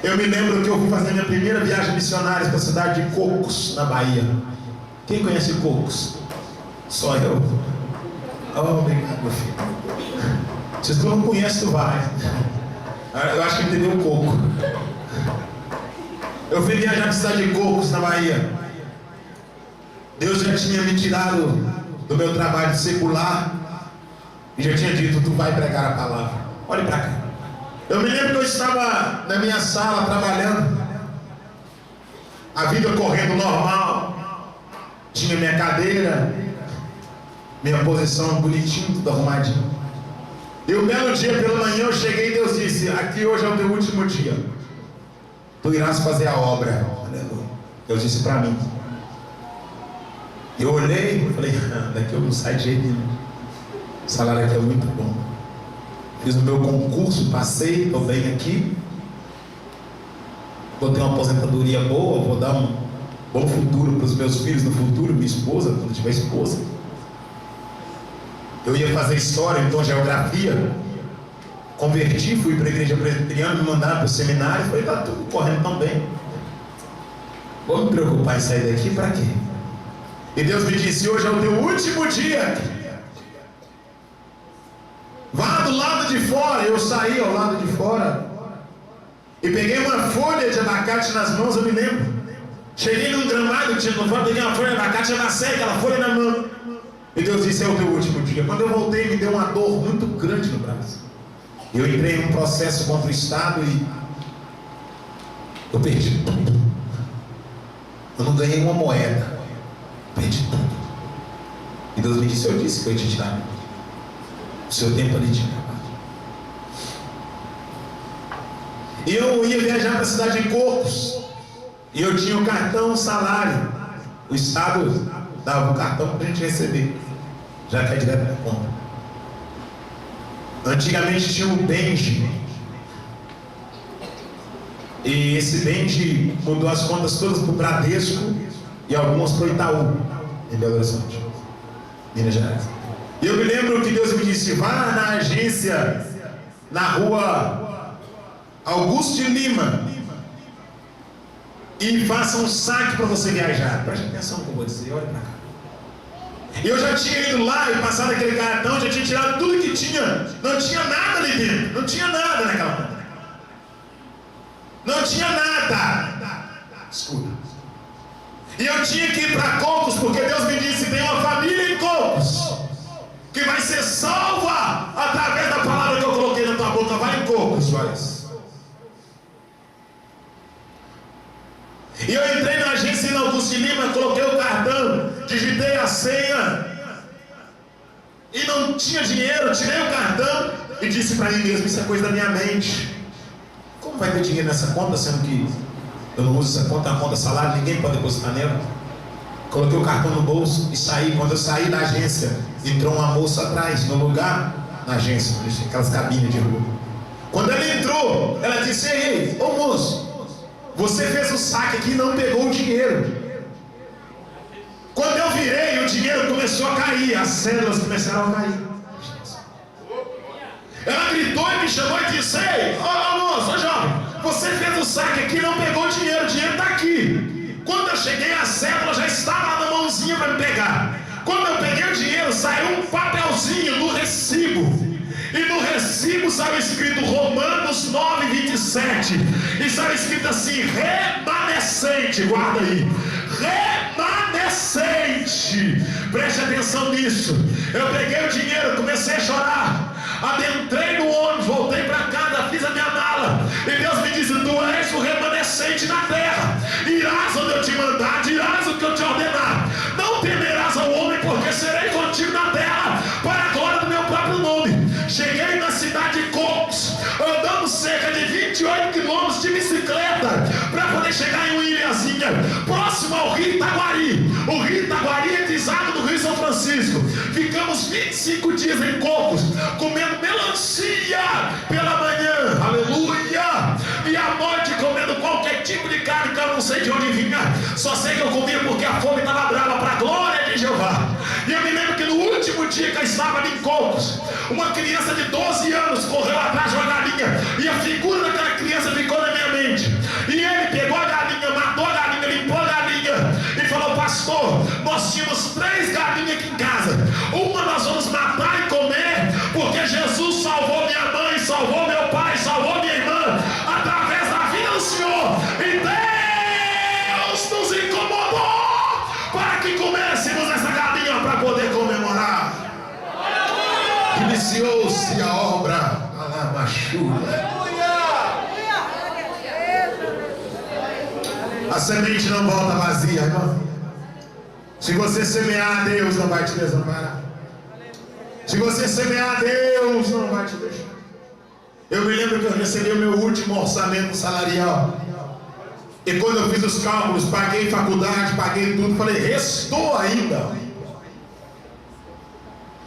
Eu me lembro que eu fui fazer minha primeira viagem missionária para a cidade de Cocos, na Bahia. Quem conhece Cocos? Só eu. Oh, obrigado, meu filho. Se tu não conhece, tu vai. Eu acho que entendeu um pouco. Eu fui viajar para a cidade de Cocos, na Bahia. Deus já tinha me tirado do meu trabalho secular e já tinha dito: tu vai pregar a palavra. Olhe para cá. Eu me lembro que eu estava na minha sala trabalhando, a vida correndo normal, tinha minha cadeira, minha posição bonitinho, tudo arrumadinho. E um belo dia pela manhã eu cheguei e Deus disse: aqui hoje é o teu último dia, tu irás fazer a obra. Aleluia. Deus disse para mim. Eu olhei e falei: daqui eu não saio de jeito nenhum, o salário aqui é muito bom. Fiz o meu concurso, passei, estou bem aqui, vou ter uma aposentadoria boa, vou dar um bom futuro para os meus filhos no futuro, minha esposa, quando tiver esposa. Eu ia fazer história, então geografia, converti, fui para a igreja presbiteriana, me mandaram para o seminário, falei: está tudo correndo tão bem, vou me preocupar em sair daqui para quê? E Deus me disse: hoje é o teu último dia, vá do lado de fora. Eu saí ao lado de fora e peguei uma folha de abacate nas mãos. Eu me lembro, cheguei num gramado, peguei uma folha de abacate, amassei aquela folha na mão. E Deus disse: é o teu último dia. Quando eu voltei, me deu uma dor muito grande no braço. Eu entrei em um processo contra o Estado e eu perdi tudo. Eu não ganhei uma moeda, perdi tudo. E Deus me disse: eu disse que eu ia te tirar. O seu tempo ali tinha acabado. E eu ia viajar para a cidade de Cocos, e eu tinha o cartão salário. O Estado dava o cartão para a gente receber, já que é direto da conta. Antigamente tinha o Benji, e esse Benji mudou as contas todas para o Bradesco e algumas para o Itaú, em Belo Horizonte, Minas Gerais. E eu me lembro que Deus me disse: vá na agência, na rua Augusto de Lima, e faça um saque para você viajar. Preste atenção no que eu vou dizer, olha para cá. Eu já tinha ido lá e passado aquele cartão, já tinha tirado tudo que tinha. Não tinha nada ali dentro, não tinha nada naquela conta. Não tinha nada. Escuta. E eu tinha que ir para Cocos, porque Deus me disse: tem uma família em Cocos que vai ser salva através da palavra que eu coloquei na tua boca. Vai em Cocos, Joyce. E eu entrei na agência em Augusto de Lima, coloquei o cartão, digitei a senha e não tinha dinheiro. Tirei o cartão e disse para mim mesmo: isso é coisa da minha mente. Como vai ter dinheiro nessa conta, sendo que eu não uso essa conta, a conta salário, ninguém pode depositar nela? Coloquei o cartão no bolso e saí. Quando eu saí da agência, entrou uma moça atrás, no lugar, na agência, aquelas cabines de rua. Quando ela entrou, ela disse: ei, ô moço, você fez o saque aqui e não pegou o dinheiro. Quando eu virei, o dinheiro começou a cair, as cédulas começaram a cair. Ela gritou e me chamou e disse: ei, ô moço, ô jovem, você fez o saque aqui e não pegou o dinheiro está aqui. Quando eu cheguei, a cédula já estava lá na mãozinha para me pegar. Quando eu peguei o dinheiro, saiu um papelzinho no recibo. E no recibo saiu escrito Romanos 9:27. E saiu escrito assim: remanescente. Guarda aí, remanescente. Preste atenção nisso. Eu peguei o dinheiro, comecei a chorar, adentrei no ônibus, voltei para casa, fiz a minha mala. E Deus me disse: tu és o remanescente na terra. Irás onde eu te mandar, dirás o que eu te ordenar. Não temerás ao homem, porque serei contigo na terra, para a glória do meu próprio nome. Cheguei na cidade de Cocos, andamos cerca de 28 quilômetros de bicicleta para poder chegar em uma ilhazinha próximo ao Rio Itaguari. O Rio Itaguari é deságua do Rio São Francisco. Ficamos 25 dias em Cocos, comendo melancia pela manhã, aleluia, e à noite comendo qualquer tipo de carne que eu não sei de onde vinha. Só sei que eu comia porque a fome estava brava, para a glória de Jeová. E eu me lembro que no último dia que eu estava em Cocos, uma criança de 12 anos correu atrás de uma galinha, e a figura daquela criança ficou na minha mente. A semente não volta vazia, irmão. Se você semear, Deus não vai te desamparar. Se você semear, Deus não vai te deixar. Eu me lembro que eu recebi o meu último orçamento salarial. E quando eu fiz os cálculos, paguei faculdade, paguei tudo, falei, restou ainda.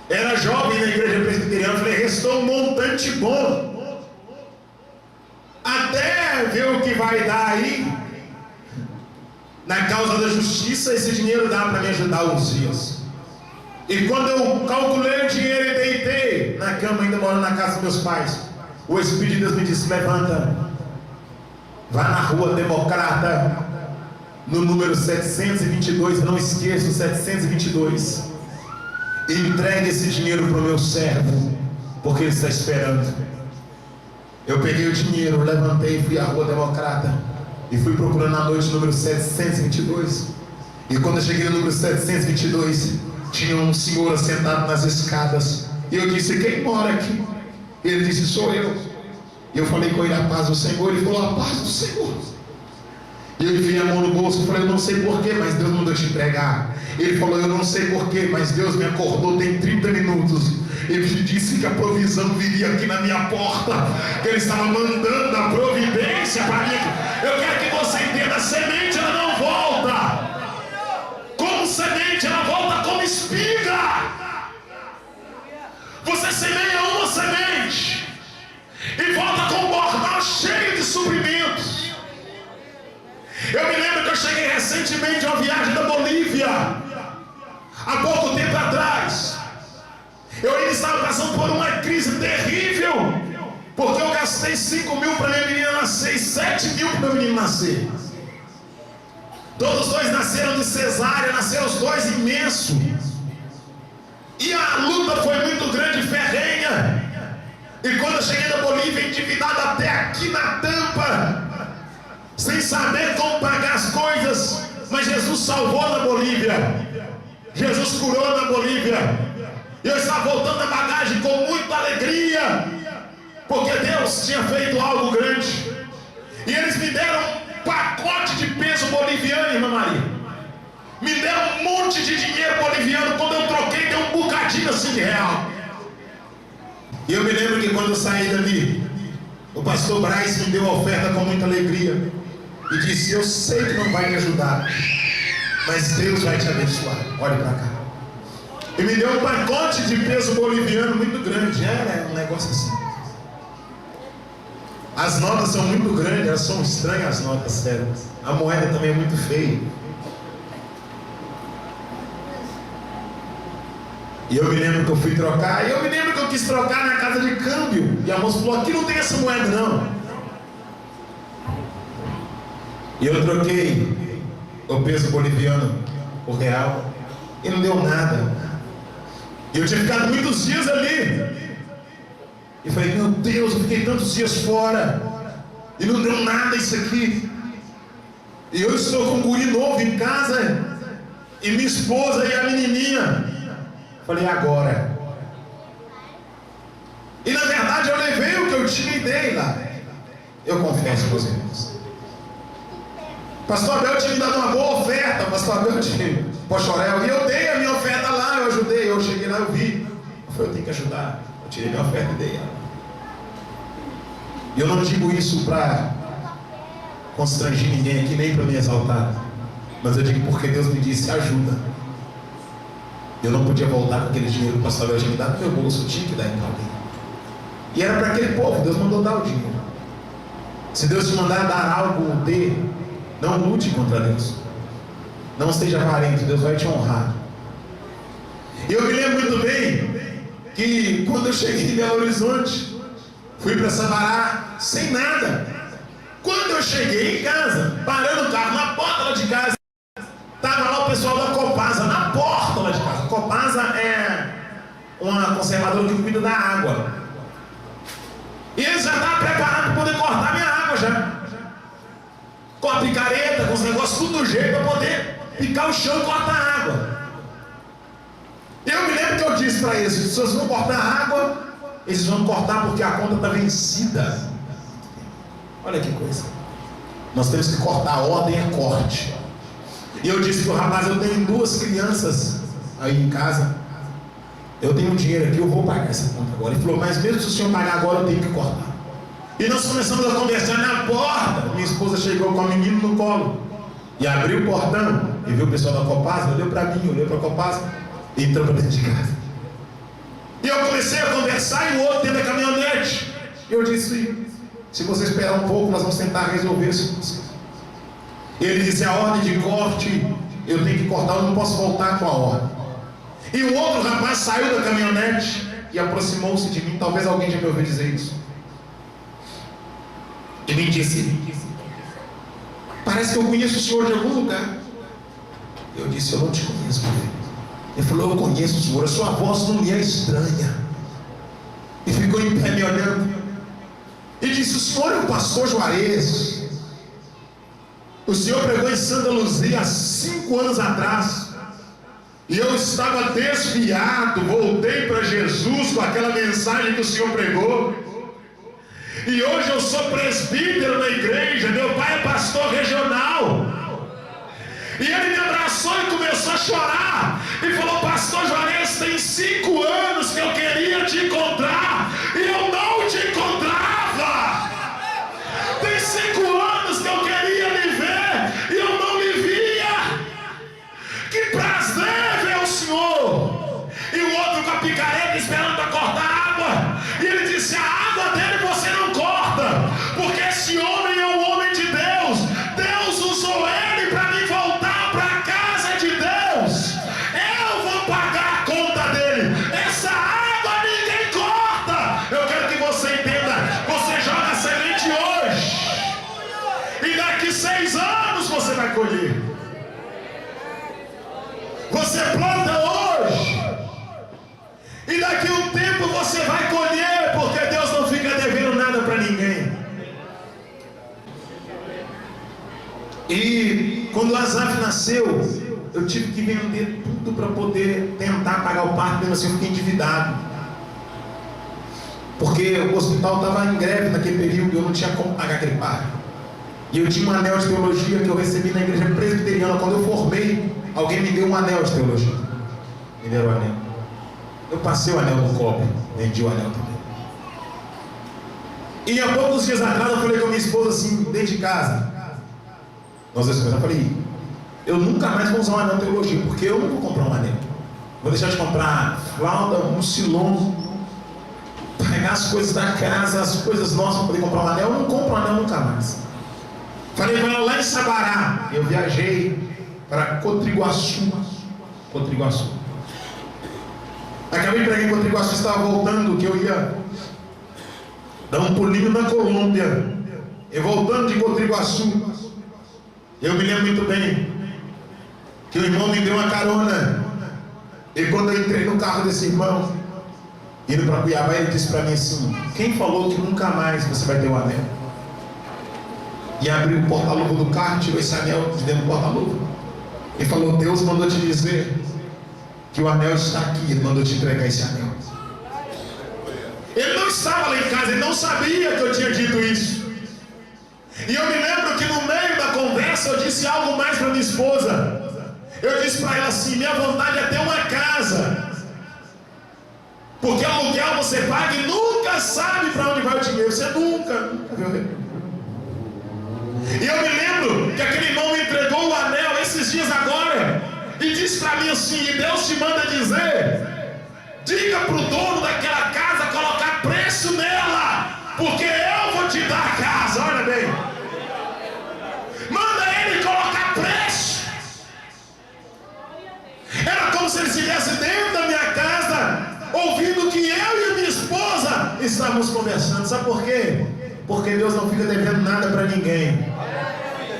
Era jovem na igreja presbiteriana, falei, restou um montante bom. Até ver o que vai dar aí. Na causa da justiça, esse dinheiro dá para me ajudar uns dias. E quando eu calculei o dinheiro e deitei na cama, ainda morando na casa dos meus pais, o Espírito de Deus me disse, levanta, vá na rua Democrata, no número 722, não esqueça o 722, e entregue esse dinheiro para o meu servo, porque ele está esperando. Eu peguei o dinheiro, levantei, fui à rua Democrata, e fui procurando à noite o número 722, e quando eu cheguei no número 722, tinha um senhor sentado nas escadas, e eu disse, quem mora aqui? Ele disse, sou eu. E eu falei com ele, a paz do Senhor. Ele falou, a paz do Senhor. E eu enfiei a mão no bolso e falei, eu não sei porquê, mas Deus mandou te entregar. Ele falou, eu não sei porquê, mas Deus me acordou tem 30 minutos. Ele disse que a provisão viria aqui na minha porta, que Ele estava mandando a providência para mim. Eu quero que você entenda, a semente ela não volta como semente, ela volta como espiga. Você semeia uma semente e volta com um bordão cheio de suprimentos. Eu me lembro que eu cheguei recentemente de uma viagem da Bolívia, há pouco tempo atrás. Eu ainda estava passando por uma crise terrível, porque eu gastei 5 mil para minha menina nascer e 7 mil para meu menino nascer. Todos os dois nasceram de cesárea, nasceram os dois imensos. E a luta foi muito grande, ferrenha. E quando eu cheguei na Bolívia, endividado até aqui na tampa, sem saber como pagar as coisas, mas Jesus salvou na Bolívia. Jesus curou na Bolívia. E eu estava voltando na bagagem com muita alegria, porque Deus tinha feito algo grande. E eles me deram um pacote de peso boliviano, irmã Maria. Me deram um monte de dinheiro boliviano. Quando eu troquei, deu um bocadinho assim de real. E eu me lembro que quando eu saí dali, o pastor Braz me deu a oferta com muita alegria e disse, eu sei que não vai me ajudar, mas Deus vai te abençoar. Olhe para cá. E me deu um pacote de peso boliviano muito grande. Era um negócio assim. As notas são muito grandes, elas são estranhas, as notas, sério. A moeda também é muito feia. E eu me lembro que eu fui trocar, e eu me lembro que eu quis trocar na casa de câmbio. E a moça falou, aqui não tem essa moeda não. E eu troquei o peso boliviano por real, e não deu nada. E eu tinha ficado muitos dias ali. E falei, meu Deus, eu fiquei tantos dias fora, e não deu nada isso aqui. E eu estou com um guri novo em casa, e minha esposa e a menininha. Falei, agora. E na verdade eu levei o que eu tinha e dei lá. Eu confesso, meus irmãos. Pastor Abel tinha me dado uma boa oferta. Pastor Abel tinha Pochorel. E eu dei a minha oferta lá, eu ajudei. Eu cheguei lá, eu vi. Eu falei, eu tenho que ajudar. Eu tirei minha oferta e dei ela. E eu não digo isso para constranger ninguém aqui, nem para me exaltar. Mas eu digo porque Deus me disse, ajuda. Eu não podia voltar com aquele dinheiro que o pastor Abel tinha me dado no meu bolso, eu tinha que dar em alguém. E era para aquele povo, Deus mandou dar o dinheiro. Se Deus te mandar dar algo, dê. Não lute contra Deus. Não esteja avarento, Deus vai te honrar. E eu me lembro muito bem que quando eu cheguei em Belo Horizonte, fui para Sabará sem nada. Quando eu cheguei em casa, parando o carro na porta lá de casa, estava lá o pessoal da Copasa, na porta lá de casa. A Copasa é uma conservadora que cuida da água. E eles já estavam preparados para poder cortar minha água já. Com a picareta, com os negócios tudo do jeito para poder picar o chão e cortar a água. Eu me lembro que eu disse para eles, se vocês vão cortar a água, eles vão cortar porque a conta está vencida. Olha que coisa. Nós temos que cortar, a ordem é corte. E eu disse para o rapaz, eu tenho 2 crianças aí em casa, eu tenho dinheiro aqui, eu vou pagar essa conta agora. Ele falou, mas mesmo se o senhor pagar agora, eu tenho que cortar. E nós começamos a conversar na porta. Minha esposa chegou com o menino no colo e abriu o portão e viu o pessoal da Copasa, olhou para mim, olhou para a Copasa e entrou para dentro de casa. E eu comecei a conversar e o outro dentro da caminhonete. E eu disse, se você esperar um pouco, nós vamos tentar resolver isso. Ele disse, a ordem de corte, eu tenho que cortar, eu não posso voltar com a ordem. E o outro rapaz saiu da caminhonete e aproximou-se de mim, talvez alguém já me ouviu dizer isso. E me disse, parece que eu conheço o senhor de algum lugar. Eu disse, eu não te conheço, meu filho. Ele falou, eu conheço o senhor, a sua voz não me é estranha. E ficou em pé me olhando. E disse, o senhor é o pastor Juarez. O senhor pregou em Santa Luzia há 5 anos atrás. E eu estava desviado, voltei para Jesus com aquela mensagem que o senhor pregou. E hoje eu sou presbítero na igreja, meu pai é pastor regional. E ele me abraçou e começou a chorar. E falou, pastor Juarez, tem 5 anos que eu queria te encontrar e eu não te encontrava. Tem 5 anos que eu queria lhe ver e eu não lhe via. Que prazer ver o senhor. E o outro com a picareta esperando para cortar água. E ele disse, a água dele você não corta, porque esse homem é o homem de Deus. Deus usou ele para me voltar para a casa de Deus. Eu vou pagar a conta dele. Essa água ninguém corta. Eu quero que você entenda. Você joga semente hoje e daqui 6 anos você vai colher. Você planta hoje e daqui a um tempo você vai colher, porque Deus não fica devendo nada para ninguém. E quando Asaf nasceu, eu tive que vender tudo para poder tentar pagar o parto, mesmo assim eu fiquei endividado. Porque o hospital estava em greve naquele período e eu não tinha como pagar aquele parto. E eu tinha um anel de teologia que eu recebi na igreja presbiteriana. Quando eu formei, alguém me deu um anel de teologia. Me deram o anel. Eu passei o anel no copo, vendi o anel também. E há poucos dias atrás eu falei com a minha esposa assim, dentro de casa. Nós dois eu falei, eu nunca mais vou usar um anel de teologia, porque eu não vou comprar um anel. Vou deixar de comprar fralda, mucilon, pegar as coisas da casa, as coisas nossas para poder comprar um anel. Eu não compro um anel nunca mais. Falei com ela lá em Sabará. Eu viajei para Cotriguaçu. Acabei para ir em Cotriguaçu, estava voltando, que eu ia dar um pulinho na Colômbia. E voltando de Cotriguaçu, eu me lembro muito bem que o irmão me deu uma carona. E quando eu entrei no carro desse irmão, indo para Cuiabá, ele disse para mim assim, quem falou que nunca mais você vai ter um anel? E abriu o porta-luva do carro, tirou esse anel de dentro do porta-luva e falou, Deus mandou te dizer que o anel está aqui, ele mandou te entregar esse anel. Ele não estava lá em casa, ele não sabia que eu tinha dito isso. E eu me lembro que no meio da conversa eu disse algo mais para minha esposa. Eu disse para ela assim, minha vontade é ter uma casa, porque aluguel você paga e nunca sabe para onde vai o dinheiro. Você nunca viu. E eu me lembro que aquele irmão me entregou o anel esses dias agora e disse para mim assim, e Deus te manda dizer, diga para o dono daquela casa colocar preço nela, porque eu vou te dar a casa. Olha bem, manda ele colocar preço. Era como se ele estivesse dentro da minha casa, ouvindo que eu e a minha esposa estávamos conversando. Sabe por quê? Porque Deus não fica devendo nada para ninguém.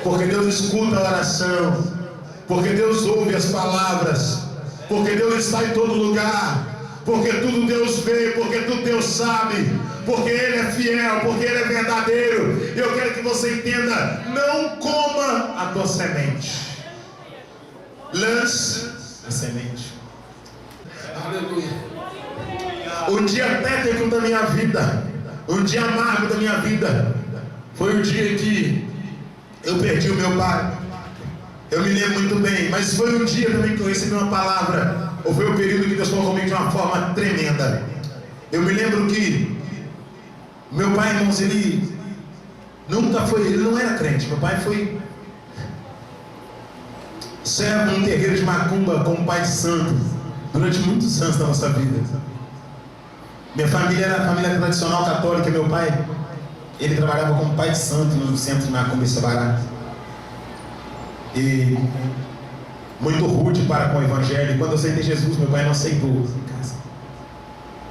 Porque Deus escuta a oração. Porque Deus ouve as palavras. Porque Deus está em todo lugar. Porque tudo Deus vê. Porque tudo Deus sabe. Porque Ele é fiel. Porque Ele é verdadeiro. E eu quero que você entenda. Não coma a tua semente. Lance a semente. Aleluia. O dia tétrico da minha vida, o dia amargo da minha vida, foi o dia que eu perdi o meu pai. Eu me lembro muito bem, mas foi um dia também que eu recebi uma palavra, ou foi o período que Deus falou comigo de uma forma tremenda. Eu me lembro que meu pai, irmãos, ele não era crente. Meu pai foi servo num terreiro de macumba como pai de santo durante muitos anos da nossa vida. Minha família era a família tradicional católica. Meu pai, ele trabalhava como pai de santo no centro de macumba em Sabará. E muito rude para com o evangelho. E quando eu aceitei Jesus, meu pai não aceitou.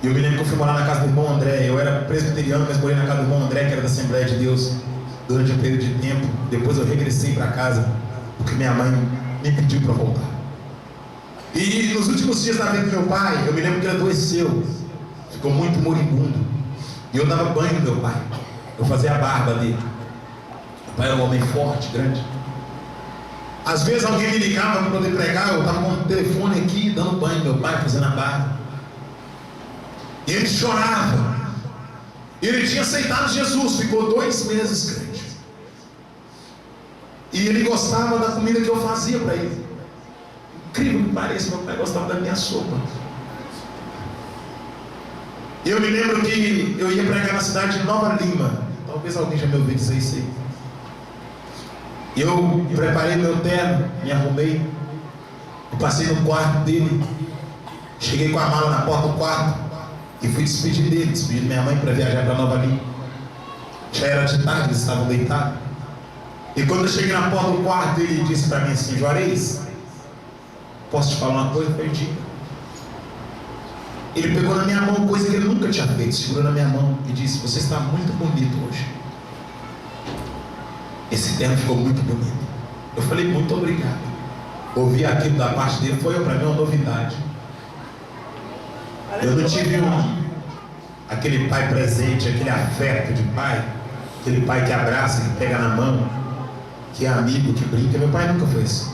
E eu me lembro que eu fui morar na casa do irmão André. Eu era presbiteriano, mas morei na casa do irmão André, que era da Assembleia de Deus, durante um período de tempo. Depois eu regressei para casa, porque minha mãe me pediu para voltar. E nos últimos dias da vida do meu pai, eu me lembro que ele adoeceu, ficou muito moribundo. E eu dava banho no meu pai, eu fazia a barba dele. Meu pai era um homem forte, grande. Às vezes alguém me ligava para poder pregar, eu estava com o telefone aqui, dando banho no meu pai, fazendo a barba. E ele chorava. Ele tinha aceitado Jesus, ficou 2 meses crente. E ele gostava da comida que eu fazia para ele. Incrível que pareça, meu pai gostava da minha sopa. E eu me lembro que eu ia pregar na cidade de Nova Lima. Talvez alguém já me ouviu dizer isso aí. Eu preparei meu terno, me arrumei, eu passei no quarto dele, cheguei com a mala na porta do quarto e fui despedir dele, despedir minha mãe para viajar para Nova Lima. Já era de tarde, eles estavam deitados. E quando eu cheguei na porta do quarto, ele disse para mim assim: Juarez, posso te falar uma coisa? Eu digo. Ele pegou na minha mão, coisa que ele nunca tinha feito, segurou na minha mão e disse: você está muito bonito hoje. Esse terno ficou muito bonito. Eu falei: muito obrigado. Ouvir aquilo da parte dele foi para mim uma novidade. Eu não tive aquele pai presente, aquele afeto de pai, aquele pai que abraça, que pega na mão, que é amigo, que brinca. Meu pai nunca foi assim.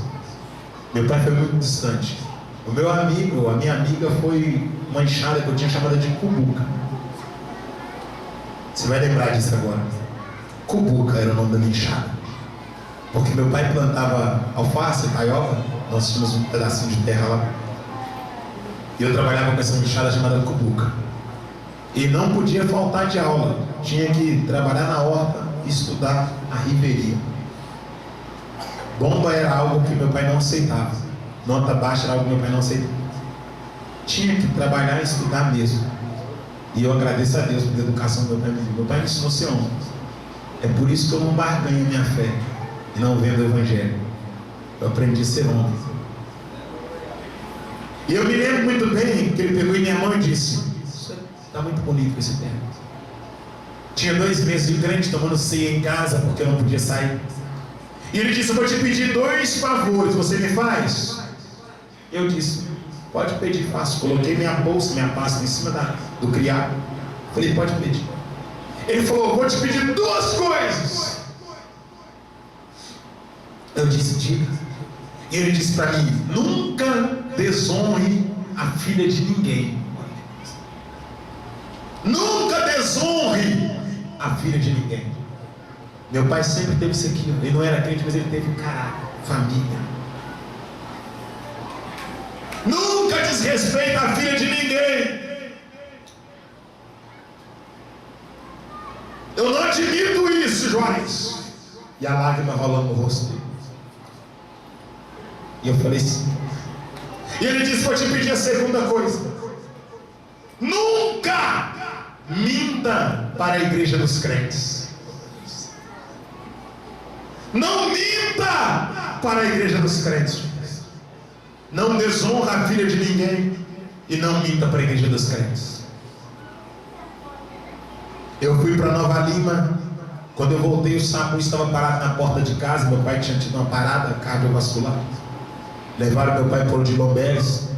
Meu pai foi muito distante. O meu amigo, a minha amiga, foi uma enxada que eu tinha chamada de Cubuca. Você vai lembrar disso agora. Cubuca era o nome da minha enxada, porque meu pai plantava alface, taioba. Nós tínhamos um pedacinho de terra lá, e eu trabalhava com essa enxada chamada Cubuca. E não podia faltar de aula, tinha que trabalhar na horta e estudar a riveria. Bomba era algo que meu pai não aceitava, nota baixa era algo que meu pai não aceitava. Tinha que trabalhar e estudar mesmo. E eu agradeço a Deus pela educação do meu pai. Meu pai me ensinou a ser homem. É por isso que eu não barganho minha fé e não vendo o evangelho. Eu aprendi a ser homem. E eu me lembro muito bem que ele pegou em minha mão e disse: está muito bonito esse terno. Tinha 2 meses de crente, tomando ceia em casa porque eu não podia sair. E ele disse: eu vou te pedir 2 favores, você me faz? Eu disse: pode pedir, faço. Coloquei minha bolsa, minha pasta em cima do criado. Falei: pode pedir. Ele falou: vou te pedir 2 coisas. Eu disse: diga. E ele disse para mim: nunca desonre a filha de ninguém. Nunca desonre a filha de ninguém. Meu pai sempre teve isso aqui. Ele não era crente, mas ele teve caráter, família. Nunca desrespeita a filha de ninguém. Eu não admito isso, Juarez. E a lágrima rolando no rosto dele. E eu falei: sim. E ele disse: vou te pedir a segunda coisa. Nunca minta para a igreja dos crentes. Não minta para a igreja dos crentes. Não desonra a filha de ninguém e não minta para a igreja dos crentes. Eu fui para Nova Lima. Quando eu voltei, o SAMU estava parado na porta de casa. Meu pai tinha tido uma parada cardiovascular. Levaram meu pai por de Lomberes,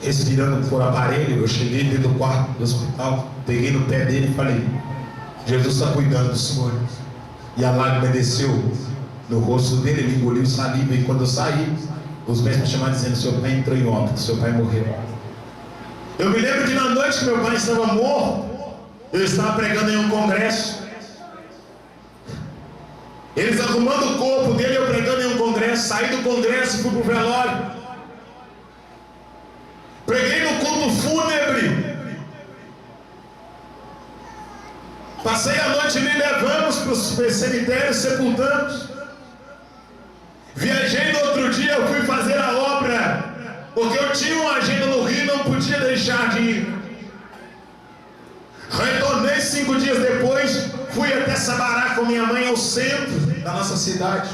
respirando por aparelho. Eu cheguei dentro do quarto do hospital, peguei no pé dele e falei: Jesus está cuidando do senhor. E a lágrima desceu no rosto dele, ele engoliu saliva. E quando eu saí, os médicos me chamaram dizendo: seu pai entrou em óbito, seu pai morreu. Eu me lembro que na noite que meu pai estava morto, eu estava pregando em um congresso. Eles arrumando o corpo dele, eu pregando em um congresso. Saí do congresso e fui para o velório. Preguei no culto fúnebre. Passei a noite ali, levamos para os cemitérios, sepultamos. Viajei no outro dia, eu fui fazer a obra, porque eu tinha uma agenda no Rio e não podia deixar de ir. Retornei 5 dias depois, fui até Sabará com minha mãe ao centro da nossa cidade,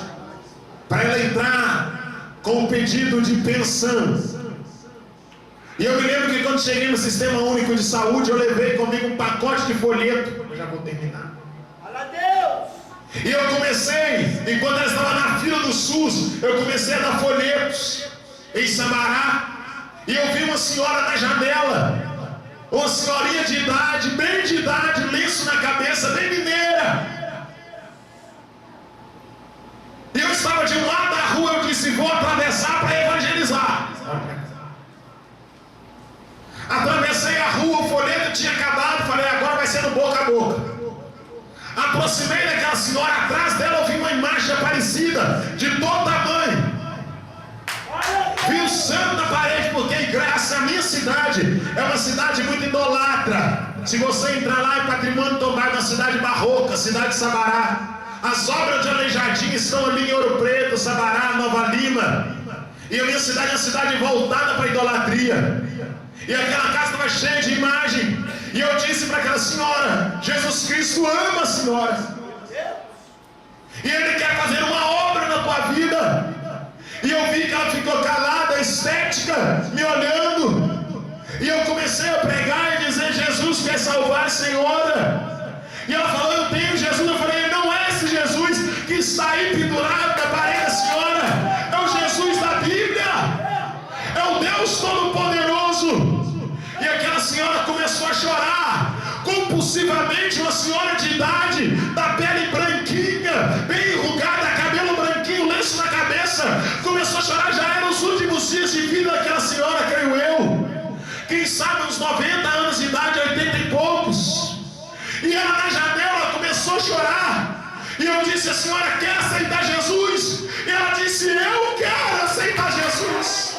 para ela entrar com um pedido de pensão. E eu me lembro que quando cheguei no Sistema Único de Saúde, eu levei comigo um pacote de folheto. Eu já vou terminar. E eu comecei, enquanto ela estava na fila do SUS, eu comecei a dar folhetos em Sabará. E eu vi uma senhora na janela, uma senhorinha de idade, bem de idade, lenço na cabeça, bem mineira. E eu estava de um lado da rua, eu disse, vou atravessar para evangelizar. Atravessei a rua, o folheto tinha acabado, falei, agora vai ser no boca a boca. Aproximei daquela senhora, atrás dela eu vi uma imagem aparecida, de todo tamanho. Vi o santo na parede, porque a minha cidade é uma cidade muito idolatra. Se você entrar lá, é patrimônio tombado, uma cidade barroca, cidade de Sabará. As obras de Aleijadinho estão ali em Ouro Preto, Sabará, Nova Lima. E a minha cidade é uma cidade voltada para a idolatria. E aquela casa estava cheia de imagem. E eu disse para aquela senhora, Jesus Cristo ama a senhora. E Ele quer fazer uma obra na tua vida. E eu vi que ela ficou calada, estética, me olhando. E eu comecei a pregar e dizer, Jesus quer salvar a senhora. E ela falou, eu tenho Jesus. Eu falei, não é esse Jesus que está aí pendurado na parede da senhora. É o Jesus da Bíblia. É o Deus Todo-Poderoso. E aquela senhora começou a chorar compulsivamente, uma senhora de idade, da pele branquinha, bem enrugada, cabelo branquinho, lenço na cabeça, começou a chorar. Já eram os últimos dias de vida daquela senhora, creio eu. Quem sabe uns 90 anos de idade, 80 e poucos. E ela na janela começou a chorar. E eu disse, a senhora quer aceitar Jesus? E ela disse, eu quero aceitar Jesus.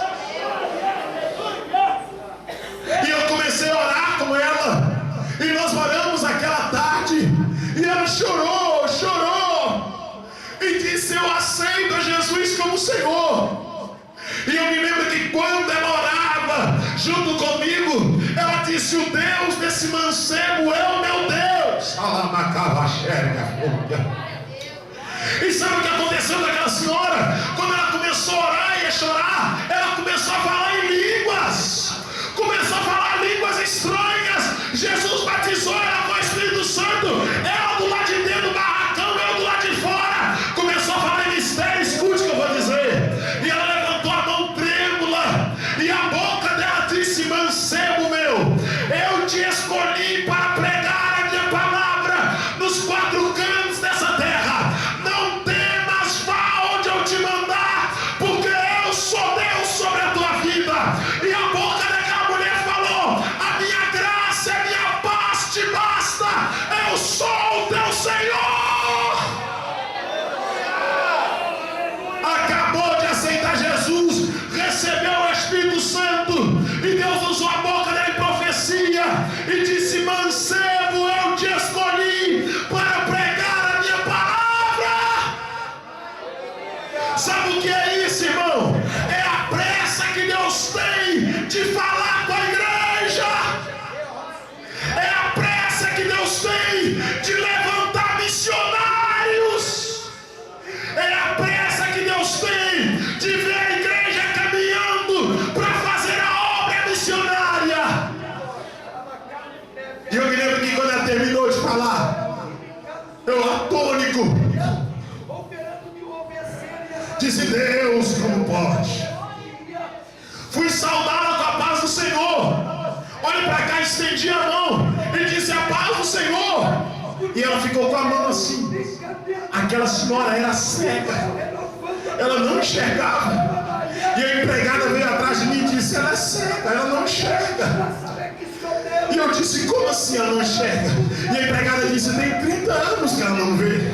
E eu comecei a orar com ela. E nós oramos aquela tarde. E ela chorou, chorou. E disse, eu aceito a Jesus como Senhor. E eu me lembro que quando ela orava junto comigo, ela disse, o Deus desse mancebo é o meu Deus. E sabe o que aconteceu com aquela senhora? Quando ela começou a orar e a chorar, ela começou a falar em línguas. Começou a falar línguas estranhas. Jesus batizou ela com o Espírito Santo. Ela do lado de dentro do barracão, eu do lado de fora. Começou a falar em mistério. Escute o que eu vou dizer. E ela levantou a mão trêmula. E a boca dela disse, mancebo meu, eu te escolhi para pregar a minha palavra nos 4 cantos dessa terra. Não temas, vá onde eu te mandar, porque eu sou Deus sobre a tua vida. E a boca daquela mulher falou, a minha graça, a minha paz te basta. Eu sou o teu Senhor. Acabou de aceitar Jesus, recebeu o Espírito Santo, e Deus usou a boca dela em profecia e disse, mancebo, eu te escolhi para pregar a minha palavra. Sabe o que é isso, irmão? É a pressa que Deus tem de falar com a igreja. É a pressa que Deus tem de levantar missionários. É a pressa que Deus tem de ver a igreja caminhando para fazer a obra missionária. E eu me lembro que quando ela terminou de falar, eu atônico, disse, Deus, como pode? Fui saudá-la com a paz do Senhor. Olhe para cá, estendi a mão e disse, a paz do Senhor. E ela ficou com a mão assim. Aquela senhora era cega, ela não enxergava. E a empregada veio atrás de mim e disse, ela é cega, ela não enxerga. E eu disse, como assim ela não enxerga? E a empregada disse, tem 30 anos que ela não vê.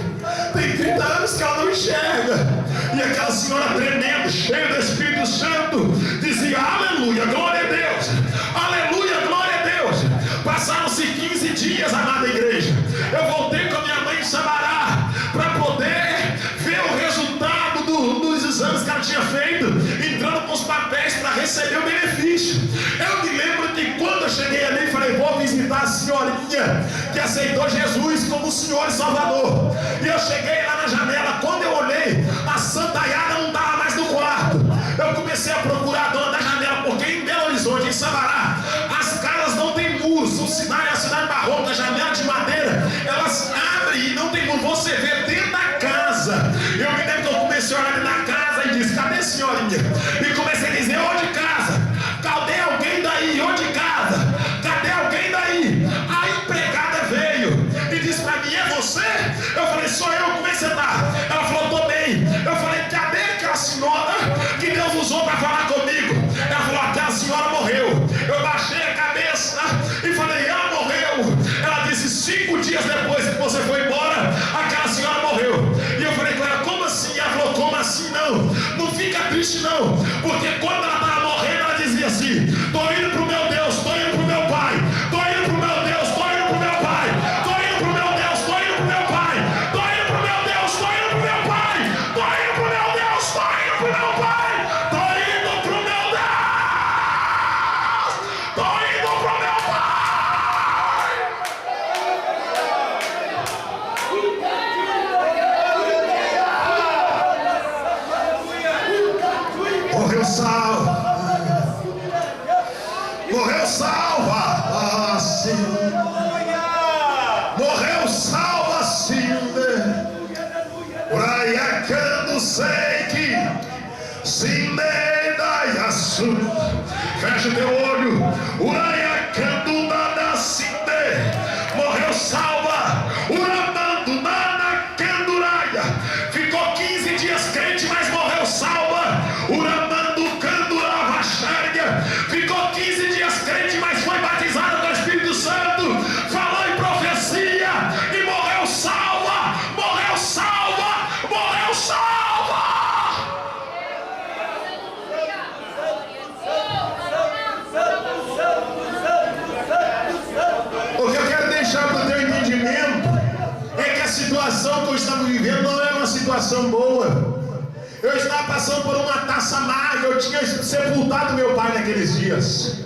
Tem 30 anos que ela não enxerga. E aquela senhora tremendo, cheia do Espírito Santo, dizia, aleluia, glória a Deus. Aleluia, glória a Deus. Passaram-se 15 dias, amada igreja. Eu voltei com a minha mãe em Sabará para poder ver o resultado dos exames que ela tinha feito, entrando com os papéis para receber o benefício. Eu me lembro que quando eu cheguei ali, falei, vou visitar a senhorinha que aceitou Jesus como Senhor e Salvador. E eu cheguei lá na janela, quando eu olhei, a santaiada não estava mais no quarto. Eu comecei a procurar a dona da janela, porque em Belo Horizonte, em Sabará, as casas não tem muros. O cidade é a cidade barroca, janela de madeira, elas abrem e não tem muro. Você vê dentro da casa. Eu me lembro que eu comecei a olhar dentro da casa e disse, cadê a senhorinha? E comecei a dizer, ô de casa, cadê alguém daí? Ô de casa, cadê alguém daí? A empregada veio e disse pra mim, é você? Eu falei, sou eu, como é que você tá? Ela falou, tô bem. Eu falei, cadê aquela senhora que Deus usou para falar comigo? Ela falou, aquela senhora morreu. Eu baixei a cabeça e falei, ela morreu. Ela disse, 5 dias depois que você foi embora, aquela senhora morreu. E eu falei com ela, como assim? Ela falou, como assim não? Não fica triste não, porque quando ela estava morrendo, ela dizia assim, tô indo pro meu Deus, tô indo pro meu pai, tô indo pro meu Deus, tô indo pro meu pai, tô indo pro meu Deus, tô indo pro meu pai, tô indo pro meu Deus, tô indo pro meu pai, tô indo pro meu Deus, tô indo pro meu pai, tô indo pro meu Deus, tô indo pro meu pai. Morreu salva, morreu salva, assim. Morreu salva, sim. Uraiacando sei que Sindedayasu. Fecha teu olho. Uraiacando nada sinde. Morreu salva. Uramando nada canduraia. Ficou 15 dias crente, mas morreu salva. Uramando candurava xerga. Ficou 15 dias crente, mas foi batizado com o Espírito Santo. Falou em profecia e morreu salva. Morreu salva. Morreu salva. O que eu quero deixar para o teu entendimento é que a situação que eu estava vivendo não é uma situação boa. Eu estava passando por uma taça amarga. Eu tinha sepultado meu pai naqueles dias.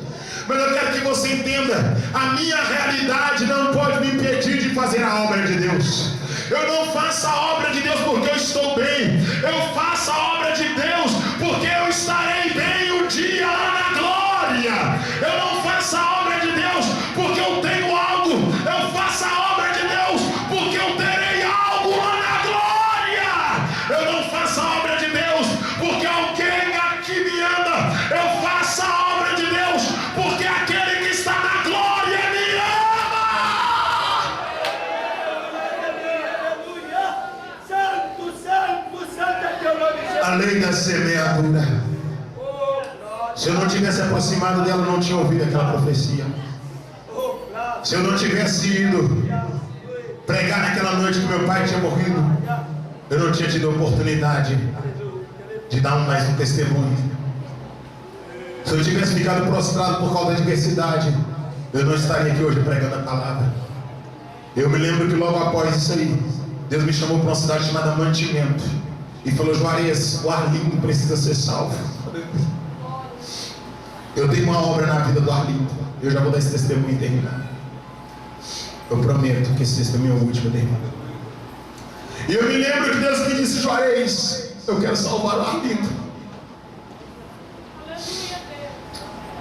Mas eu quero que você entenda, a minha realidade não pode me impedir de fazer a obra de Deus. Eu não faço a obra de Deus porque eu estou bem. Eu faço a obra de Deus porque eu estarei bem um dia lá na glória. Eu não faço a obra de Deus porque eu tenho algo. Eu faço a obra de Deus porque eu terei algo lá na glória. Eu não faço a obra de Deus porque alguém aqui me ama. Eu faço a obra de Deus porque aquele que está na glória me ama. Santo, santo, santo é teu nome, Jesus. A lei da semeadura. Se eu não tivesse aproximado dela, eu não tinha ouvido aquela profecia. Se eu não tivesse ido pregar naquela noite que meu pai tinha morrido, eu não tinha tido a oportunidade de dar mais um testemunho. Se eu tivesse ficado prostrado por causa da adversidade, eu não estaria aqui hoje pregando a palavra. Eu me lembro que logo após isso aí, Deus me chamou para uma cidade chamada Mantimento e falou: Juarez, o Arlindo precisa ser salvo. Eu tenho uma obra na vida do Arlindo. Eu já vou dar esse testemunho e terminar. Eu prometo que esse testemunho é o último, irmão. E eu me lembro que Deus me disse: Juarez, eu quero salvar o Arlindo.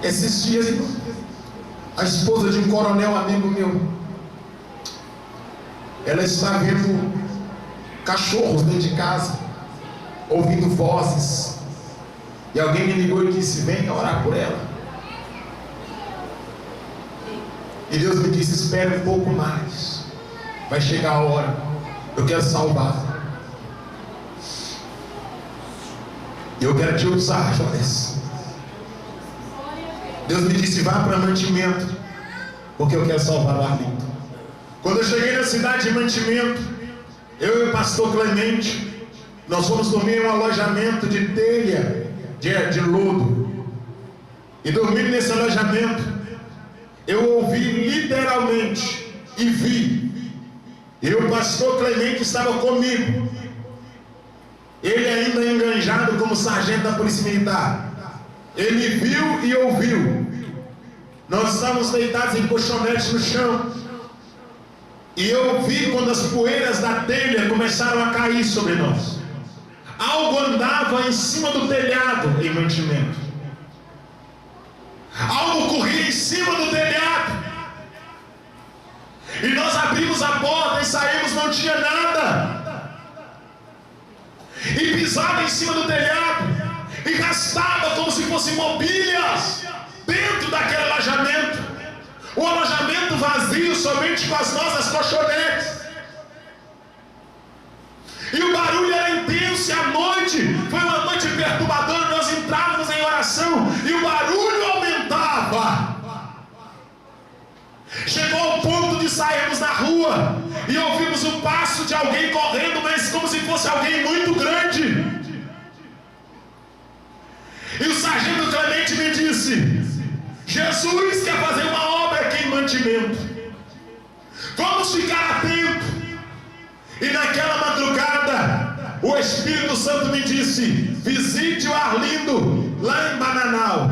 Esses dias, a esposa de um coronel amigo meu, ela está vendo cachorros dentro de casa, ouvindo vozes. E alguém me ligou e disse: venha orar por ela. E Deus me disse: espere um pouco mais, vai chegar a hora, eu quero salvar. E eu quero te usar, Jones. Deus me disse: vá para Mantimento porque eu quero salvar o Arlindo. Quando eu cheguei na cidade de Mantimento, eu e o pastor Clemente, nós fomos dormir em um alojamento de telha de lodo. E dormindo nesse alojamento, eu ouvi literalmente e vi. E o pastor Clemente estava comigo. Ele ainda enganjado como sargento da Polícia Militar. Ele viu e ouviu. Nós estávamos deitados em colchonetes no chão. E eu vi quando as poeiras da telha começaram a cair sobre nós. Algo andava em cima do telhado em Mantimento. Algo corria em cima do telhado. E nós abrimos a porta e saímos, não tinha nada. E pisava em cima do telhado. E gastava como se fossem mobílias dentro daquele alojamento. O alojamento vazio, somente com as nossas colchonetes. E o barulho era intenso, e a noite foi uma noite perturbadora. Nós entrávamos em oração e o barulho aumentava. Chegou ao ponto de sairmos na rua e ouvimos o passo de alguém correndo, mas como se fosse alguém muito grande. E o sargento Clemente me disse: Jesus quer fazer uma obra aqui em Mantimento. Vamos ficar atentos. E naquela madrugada, o Espírito Santo me disse: visite o Arlindo lá em Bananal.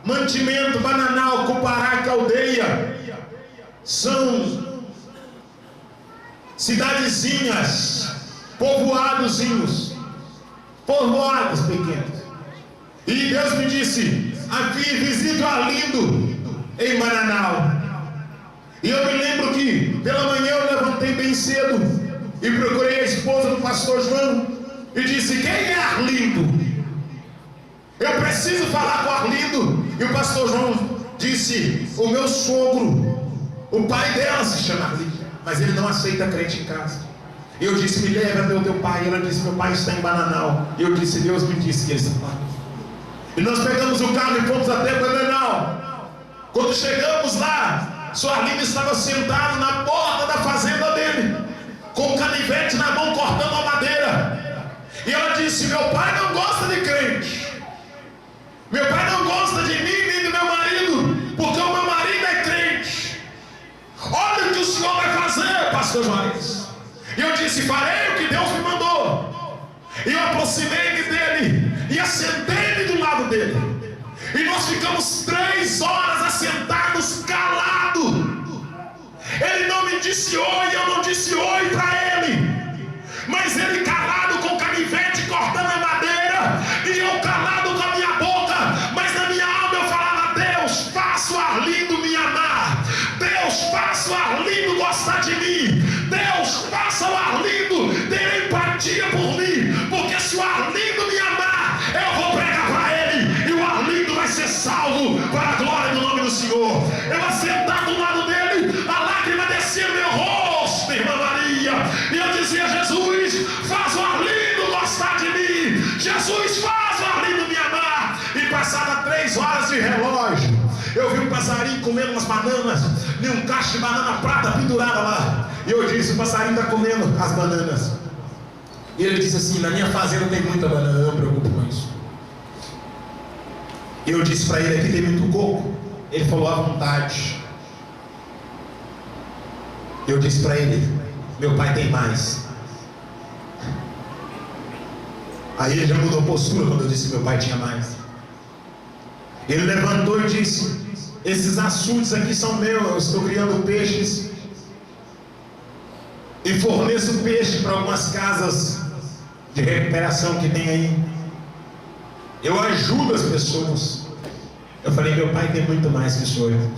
Mantimento, Bananal, Cupará, Caldeia são cidadezinhas, povoados pequenos. E Deus me disse: aqui, visite o Arlindo em Bananal. E eu me lembro que pela manhã eu levantei bem cedo e procurei a esposa do pastor João e disse: quem é Arlindo? Eu preciso falar com Arlindo. E o pastor João disse: o meu sogro, o pai dela se chama Arlindo, mas ele não aceita crente em casa. E eu disse: me leva até o teu pai. E ela disse: meu pai está em Bananal. E eu disse: Deus me disse que ele está lá. E nós pegamos o carro e fomos até Bananal. Quando chegamos lá, o Arlindo estava sentado na porta da fazenda dele, com o canivete na mão, cortando a madeira. E ela disse: meu pai não gosta de crente. Meu pai não gosta de mim nem do meu marido, porque o meu marido é crente. Olha o que o senhor vai fazer, pastor Juarez. E eu disse: farei o que Deus me mandou. E eu aproximei-me dele e assentei-me do lado dele. E nós ficamos 3 horas assentados, calados. Ele não me disse oi, eu não disse oi para ele. Mas ele calado com o canivete cortando a madeira, e eu calado com a minha boca, mas na minha alma eu falava: Deus, faça o Arlindo me amar. Deus, faça o Arlindo gostar de mim. Deus, faça o Arlindo ter empatia por mim, porque se o Arlindo me amar, eu vou pregar para ele, e o Arlindo vai ser salvo para a glória do nome do Senhor. Eu assentado do lado dele, a lágrima descia no meu rosto, irmã Maria, e eu dizia: Jesus, faz o Arlindo gostar de mim. Jesus, faz o Arlindo me amar. E passada 3 horas de relógio, eu vi um passarinho comendo umas bananas, e um cacho de banana prata pendurada lá. E eu disse: o passarinho está comendo as bananas. E ele disse assim: na minha fazenda tem muita banana, não me preocupo com isso. E eu disse para ele: aqui tem muito coco. Ele falou: à vontade. Eu disse para ele: meu pai tem mais. Aí ele já mudou postura quando eu disse que meu pai tinha mais. Ele levantou e disse: esses açudes aqui são meus, eu estou criando peixes e forneço peixe para algumas casas de recuperação que tem aí. Eu ajudo as pessoas. Eu falei: meu pai tem muito mais que o senhor.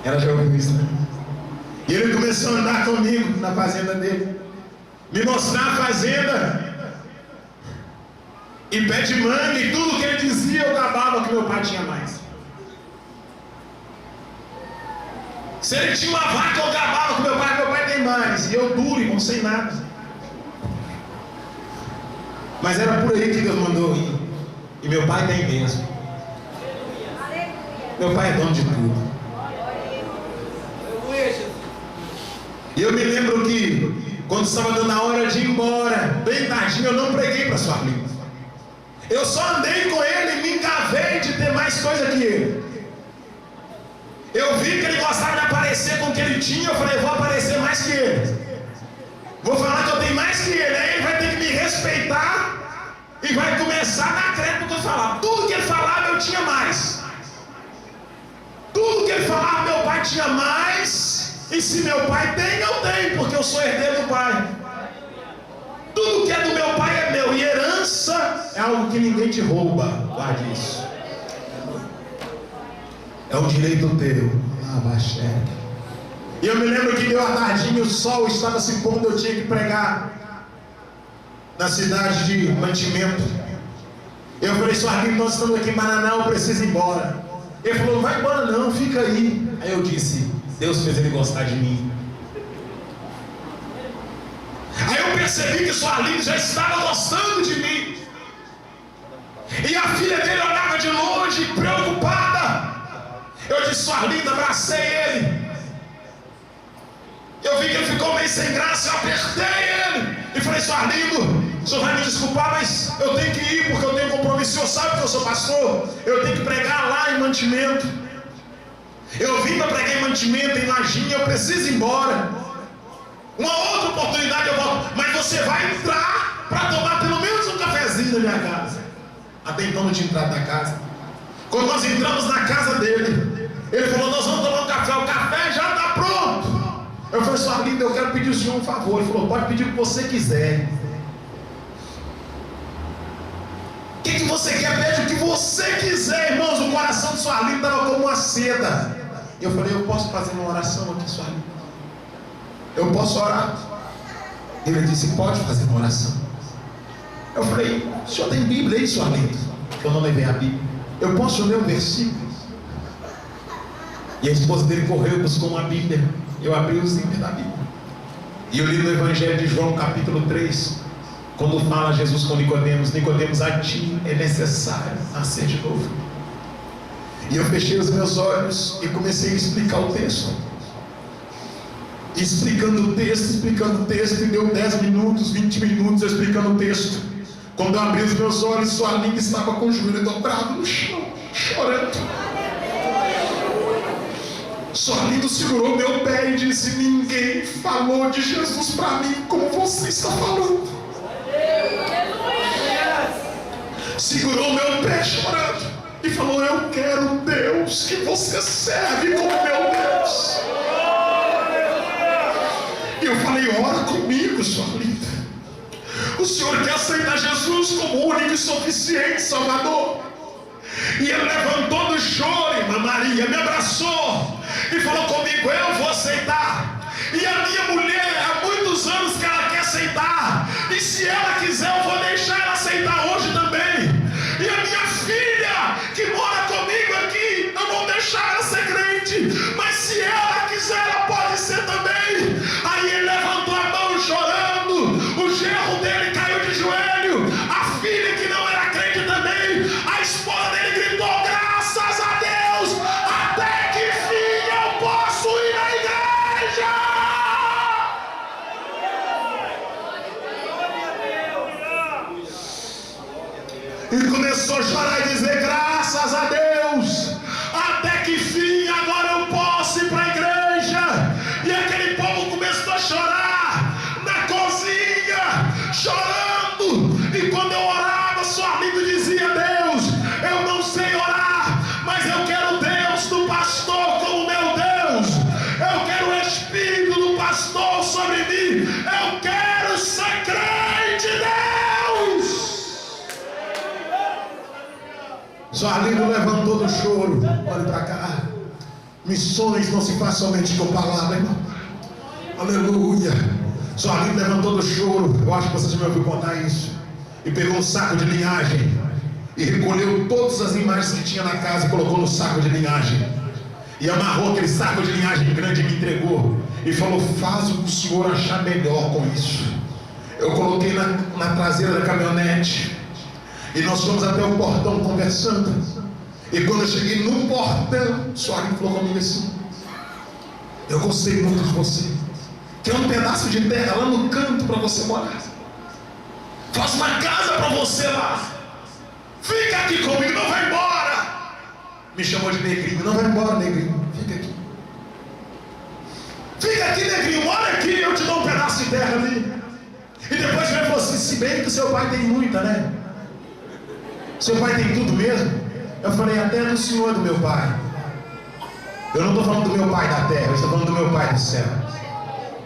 Ela já ouviu isso, né? E ele começou a andar comigo na fazenda dele, me mostrar a fazenda, e pé de manga, e tudo que ele dizia eu gabava que meu pai tinha mais. Se ele tinha uma vaca, eu gabava que meu pai tem mais. E eu duro, irmão, sem nada. Mas era por aí que Deus mandou ir. E meu pai tem mesmo. Meu pai é dono de tudo. E eu me lembro que quando estava dando a hora de ir embora, bem tardinho, eu não preguei para Suarlindo. Eu só andei com ele e me engavei de ter mais coisa que ele. Eu vi que ele gostava de aparecer com o que ele tinha. Eu falei, eu vou aparecer mais que ele. Vou falar que eu tenho mais que ele. Aí ele vai ter que me respeitar e vai começar a dar crédito no que eu falar. Tudo que ele falava eu tinha mais. Tudo que ele falava meu pai tinha mais. E se meu pai tem, eu tenho, porque eu sou herdeiro do pai. Tudo que é do meu pai é meu. E herança é algo que ninguém te rouba. Guarde isso. É um direito teu. E eu me lembro que deu a tardinha, o sol estava se pondo, eu tinha que pregar na cidade de Mantimento. Eu falei, Suarlindo, nós estamos aqui em Mananá, eu preciso ir embora. Ele falou, não vai embora não, fica aí. Aí eu disse, Deus fez ele gostar de mim. Aí eu percebi que Suarlindo já estava gostando de mim. E a filha dele olhava de longe, preocupada. Eu disse, Suarlindo, abracei ele. Eu vi que ele ficou meio sem graça, eu apertei ele. E falei, Suarlindo, o senhor vai me desculpar, mas eu tenho que ir porque eu tenho compromisso. O senhor sabe que eu sou pastor? Eu tenho que pregar lá em Mantimento. Eu vim para pregar em Mantimento, em Lajinha, eu preciso ir embora. Uma outra oportunidade eu volto. Mas você vai entrar para tomar pelo menos um cafezinho na minha casa. Até então não tinha entrado na casa. Quando nós entramos na casa dele, ele falou, nós vamos tomar um café. O café já está pronto. Eu falei, Suarlindo, eu quero pedir ao senhor um favor. Ele falou, pode pedir o que você quiser. O que você quer? Pede o que você quiser, irmãos. O coração de Suarlindo estava como uma seda. Eu falei, eu posso fazer uma oração aqui, Suarlindo? Eu posso orar? Ele disse, pode fazer uma oração. Eu falei, o senhor tem Bíblia aí, Suarlindo? Eu não levei a Bíblia. Eu posso ler um versículo? E a esposa dele correu e buscou uma Bíblia. Eu abri os livros da Bíblia. E eu li no Evangelho de João, capítulo 3, quando fala Jesus com Nicodemos, Nicodemos, a ti é necessário nascer de novo. E eu fechei os meus olhos e comecei a explicar o texto. Explicando o texto, e deu 10 minutos, 20 minutos eu explicando o texto. Quando eu abri os meus olhos, Suarlindo estava com o joelho dobrado no chão, chorando. Suarlindo segurou meu pé e disse, ninguém falou de Jesus para mim como você está falando. Segurou meu pé chorando e falou, eu quero Deus que você serve como meu Deus. E eu falei, ora comigo, Suarlindo. O senhor quer aceitar Jesus como único e suficiente Salvador? E ele levantou do choro, irmã Maria, me abraçou e falou comigo, eu vou aceitar. E a minha mulher, há muitos anos que ela quer aceitar. E se ela quiser, eu vou deixar ela aceitar hoje também. E a minha filha, que mora comigo aqui, eu vou deixar ela ser crente. Mas se ela quiser, ela pode ser também. Aí ele levantou a mão chorando. O genro dele caiu de joelho. A filha que não era crente também. A esposa dele gritou, graças a Deus, até que fim eu posso ir à igreja. Ele começou a chorar e dizer, graças a Deus, até que fim agora eu posso ir para a igreja. E aquele povo começou a chorar na cozinha, chorando. E quando eu orava, Suarlindo dizia, Deus, eu não sei orar, mas eu quero Deus do pastor como meu Deus. Eu quero o Espírito do pastor sobre mim. Eu quero ser crente, Deus. Suarlindo levantou do choro. Olha para cá. Missões não se faz somente com palavra, irmão. Aleluia. Suarlindo levantou do choro. Eu acho que você já me ouviu contar isso. E pegou um saco de linhagem e recolheu todas as imagens que tinha na casa e colocou no saco de linhagem. E amarrou aquele saco de linhagem grande e me entregou. E falou, faz o que o senhor achar melhor com isso. Eu coloquei na traseira da caminhonete. E nós fomos até o portão conversando. E quando eu cheguei no portão, Suarinho falou comigo assim: eu gostei muito de você. Tem um pedaço de terra lá no canto para você morar. Faço uma casa para você lá. Fica aqui comigo, não vai embora. Me chamou de negrinho. Não vai embora, negrinho. Fica aqui. Fica aqui, negrinho. Mora aqui, eu te dou um pedaço de terra ali. E depois vem você, se bem que seu pai tem muita, né? Seu pai tem tudo mesmo? Eu falei, até do senhor do meu pai. Eu não estou falando do meu pai da terra, eu estou falando do meu pai do céu.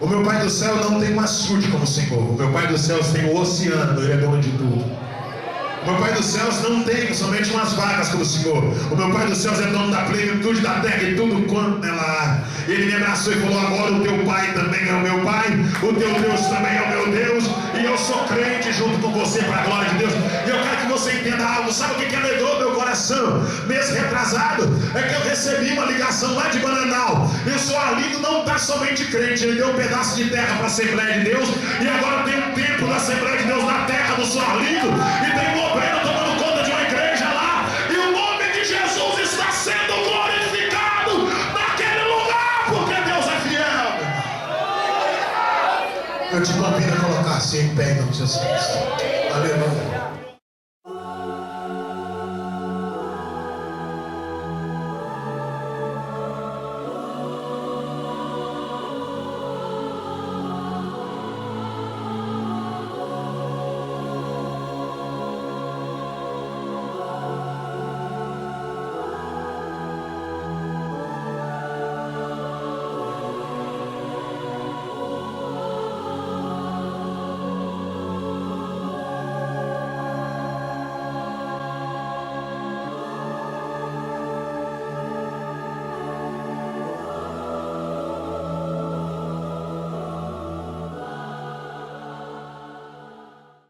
O meu pai do céu não tem um açude como o Senhor. O meu pai do céu tem o oceano, ele é dono de tudo. O meu pai dos céus não tem somente umas vagas como o Senhor. O meu pai dos céus é dono da plenitude da terra e tudo quanto ela há. Ele me abraçou e falou: agora o teu pai também é o meu pai, o teu Deus também é o meu Deus, e eu sou crente junto com você para a glória de Deus. E eu quero que você entenda algo. Sabe o que alegrou meu coração? Mês retrasado é que eu recebi uma ligação lá de Bananal. E o senhor Arlindo não está somente crente, ele deu um pedaço de terra para a Assembleia de Deus, e agora tem um templo da Assembleia de Deus na terra do senhor Arlindo, e tem um obreiro tomando conta de uma igreja lá, e o nome de Jesus está sendo glorificado naquele lugar, porque Deus é fiel. Eu te convido a colocar-se em pé em nome de Jesus. Aleluia.